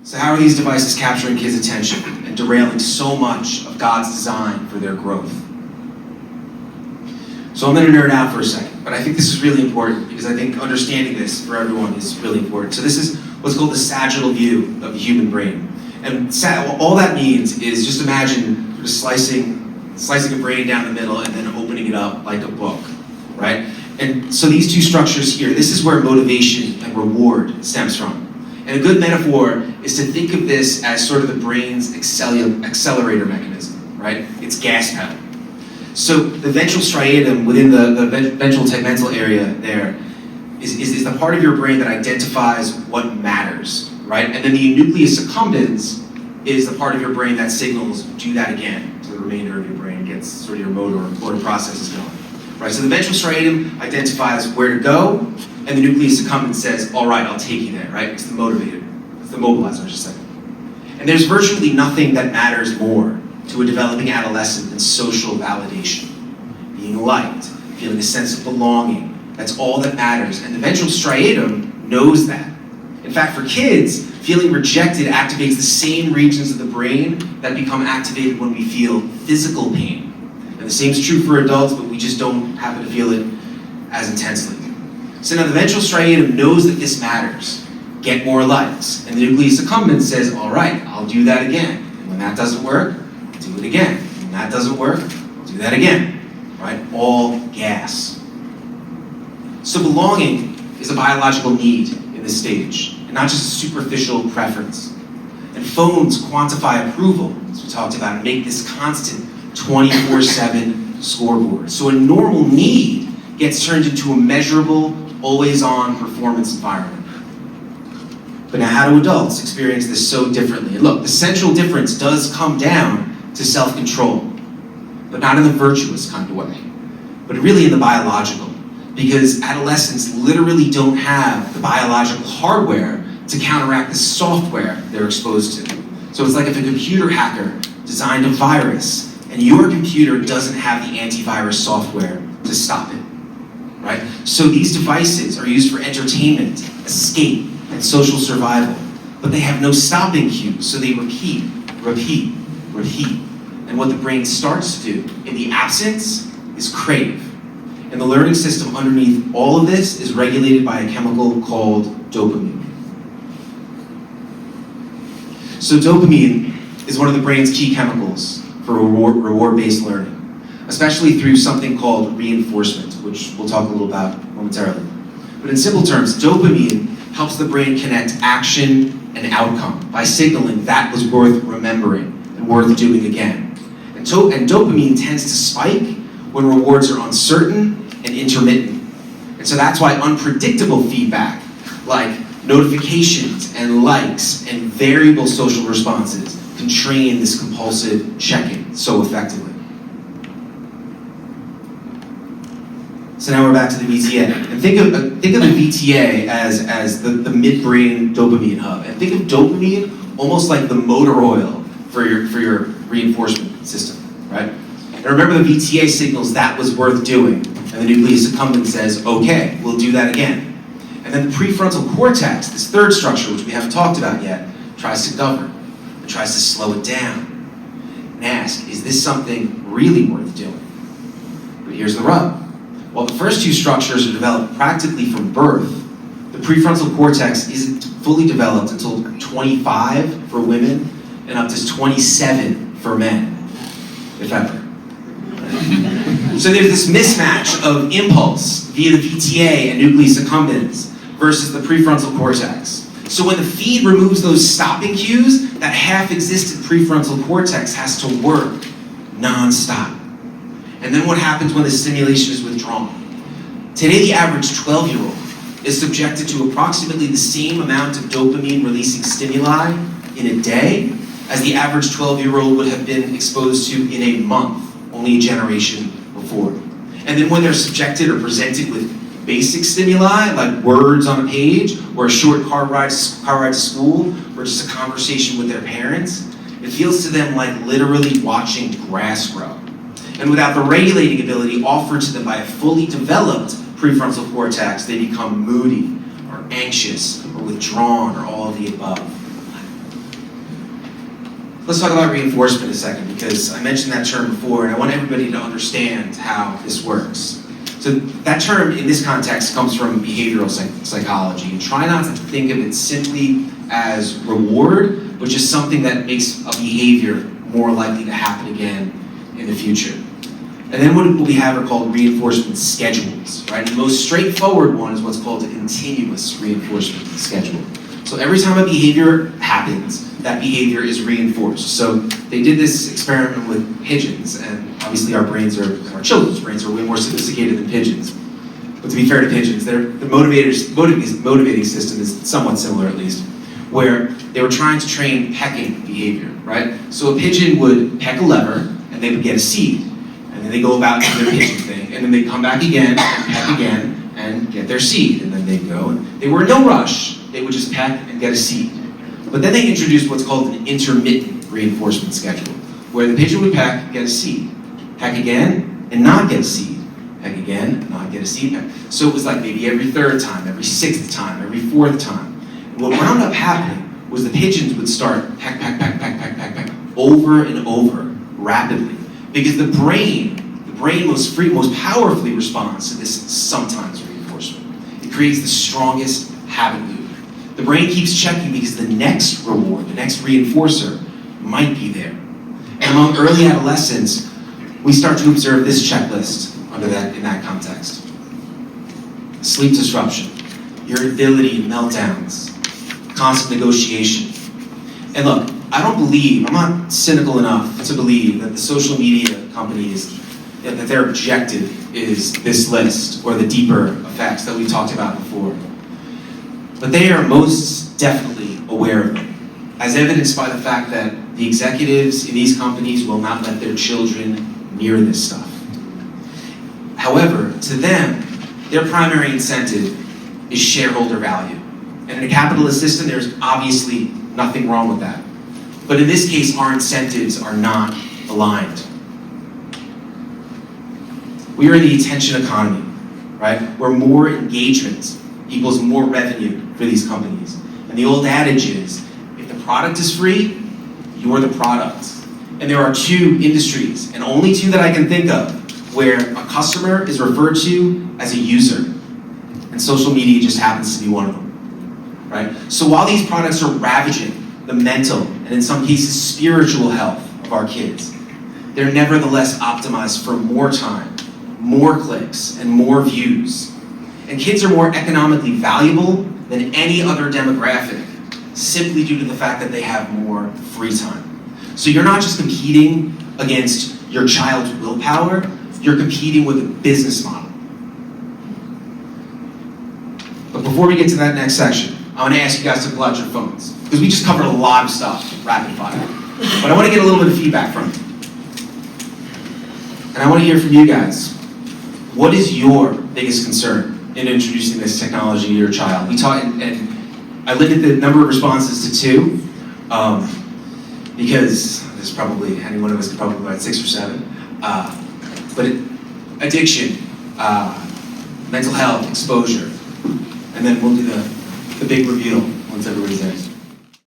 So how are these devices capturing kids' attention and derailing so much of God's design for their growth? So I'm going to nerd out for a second, but I think this is really important because I think understanding this for everyone is really important. So this is what's called the sagittal view of the human brain. And all that means is just imagine sort of slicing a brain down the middle and then opening it up like a book, right? And so these two structures here, this is where motivation and reward stems from. And a good metaphor is to think of this as sort of the brain's accelerator mechanism, right? It's gas pedal. So the ventral striatum within the ventral tegmental area there is the part of your brain that identifies what matters, right? And then the nucleus accumbens is the part of your brain that signals, do that again, to the remainder of your brain, gets sort of your motor processes going, right? So the ventral striatum identifies where to go, and the nucleus accumbens says, all right, I'll take you there, right? It's the motivator, it's the mobilizer, I should say. And there's virtually nothing that matters more to a developing adolescent than social validation. Being liked, feeling a sense of belonging, that's all that matters. And the ventral striatum knows that. In fact, for kids, feeling rejected activates the same regions of the brain that become activated when we feel physical pain. And the same is true for adults, but we just don't happen to feel it as intensely. So now the ventral striatum knows that this matters. Get more likes. And the nucleus accumbens says, all right, I'll do that again. And when that doesn't work, do it again. When that doesn't work, do that again. Right? All gas. So belonging is a biological need in this stage, and not just a superficial preference. And phones quantify approval, as we talked about, and make this constant 24/7 scoreboard. So a normal need gets turned into a measurable, always-on performance environment. But now how do adults experience this so differently? And look, the central difference does come down to self-control, but not in the virtuous kind of way, but really in the biological. Because adolescents literally don't have the biological hardware to counteract the software they're exposed to. So it's like if a computer hacker designed a virus and your computer doesn't have the antivirus software to stop it, right? So these devices are used for entertainment, escape, and social survival, but they have no stopping cues, so they repeat. And what the brain starts to do in the absence is crave. And the learning system underneath all of this is regulated by a chemical called dopamine. So dopamine is one of the brain's key chemicals for reward-based learning, especially through something called reinforcement, which we'll talk a little about momentarily. But in simple terms, dopamine helps the brain connect action and outcome by signaling that was worth remembering and worth doing again. And dopamine tends to spike when rewards are uncertain and intermittent. And so that's why unpredictable feedback, like notifications and likes and variable social responses, can train this compulsive checking so effectively. So now we're back to the VTA. And think of the VTA as the midbrain dopamine hub. And think of dopamine almost like the motor oil for your reinforcement system, right? And remember, the VTA signals that was worth doing, and the nucleus accumbens says, okay, we'll do that again. And then the prefrontal cortex, this third structure, which we haven't talked about yet, tries to govern. It tries to slow it down and ask, is this something really worth doing? But here's the rub. While the first two structures are developed practically from birth, the prefrontal cortex isn't fully developed until 25 for women and up to 27 for men, if ever. So there's this mismatch of impulse via the VTA and nucleus accumbens versus the prefrontal cortex. So when the feed removes those stopping cues, that half-existent prefrontal cortex has to work non-stop. And then what happens when the stimulation is withdrawn? Today, the average 12-year-old is subjected to approximately the same amount of dopamine-releasing stimuli in a day as the average 12-year-old would have been exposed to in a month, only a generation before. And then when they're subjected or presented with basic stimuli, like words on a page, or a short car ride to school, or just a conversation with their parents, it feels to them like literally watching grass grow. And without the regulating ability offered to them by a fully developed prefrontal cortex, they become moody, or anxious, or withdrawn, or all of the above. let's talk about reinforcement a second, because I mentioned that term before, and I want everybody to understand how this works. So that term in this context comes from behavioral psychology, and try not to think of it simply as reward, but just something that makes a behavior more likely to happen again in the future. And then what we have are called reinforcement schedules, right? And the most straightforward one is what's called a continuous reinforcement schedule. So every time a behavior happens, that behavior is reinforced. So they did this experiment with pigeons, and obviously our children's brains are way more sophisticated than pigeons. But to be fair to pigeons, the motivating system is somewhat similar, at least, where they were trying to train pecking behavior, right? So a pigeon would peck a lever, and they would get a seed. And then they go about their pigeon thing, and then they come back again, and peck again, and get their seed. And then they'd go, and they were in no rush. They would just peck and get a seed. But then they introduced what's called an intermittent reinforcement schedule, where the pigeon would peck, get a seed, peck again, and not get a seed, peck again, not get a seed, peck. So it was like maybe every third time, every sixth time, every fourth time. And what wound up happening was the pigeons would start peck, peck, peck, peck, peck, peck, peck, over and over, rapidly. Because the brain most powerfully responds to this sometimes reinforcement. It creates the strongest habit loop. The brain keeps checking because the next reward, the next reinforcer, might be there. And among early adolescents, we start to observe this checklist in that context. Sleep disruption, irritability and meltdowns, constant negotiation. And look, I'm not cynical enough to believe that the social media companies, that their objective is this list or the deeper effects that we talked about before. But they are most definitely aware of them, as evidenced by the fact that the executives in these companies will not let their children near this stuff. However, to them, their primary incentive is shareholder value. And in a capitalist system, there's obviously nothing wrong with that. But in this case, our incentives are not aligned. We are in the attention economy, right? Where more engagement equals more revenue for these companies. And the old adage is, if the product is free, you're the product. And there are two industries, and only two that I can think of, where a customer is referred to as a user. And social media just happens to be one of them, right? So while these products are ravaging the mental, and in some cases spiritual health of our kids, they're nevertheless optimized for more time, more clicks, and more views. And kids are more economically valuable than any other demographic, simply due to the fact that they have more free time. So you're not just competing against your child's willpower, you're competing with a business model. But before we get to that next section, I want to ask you guys to pull out your phones, because we just covered a lot of stuff, rapid fire. But I want to get a little bit of feedback from you. And I want to hear from you guys. What is your biggest concern in introducing this technology to your child? We talked, and I limited the number of responses to 2, because there's probably, any one of us could probably provide 6 or 7. But addiction, mental health, exposure, and then we'll do the big reveal once everybody's there.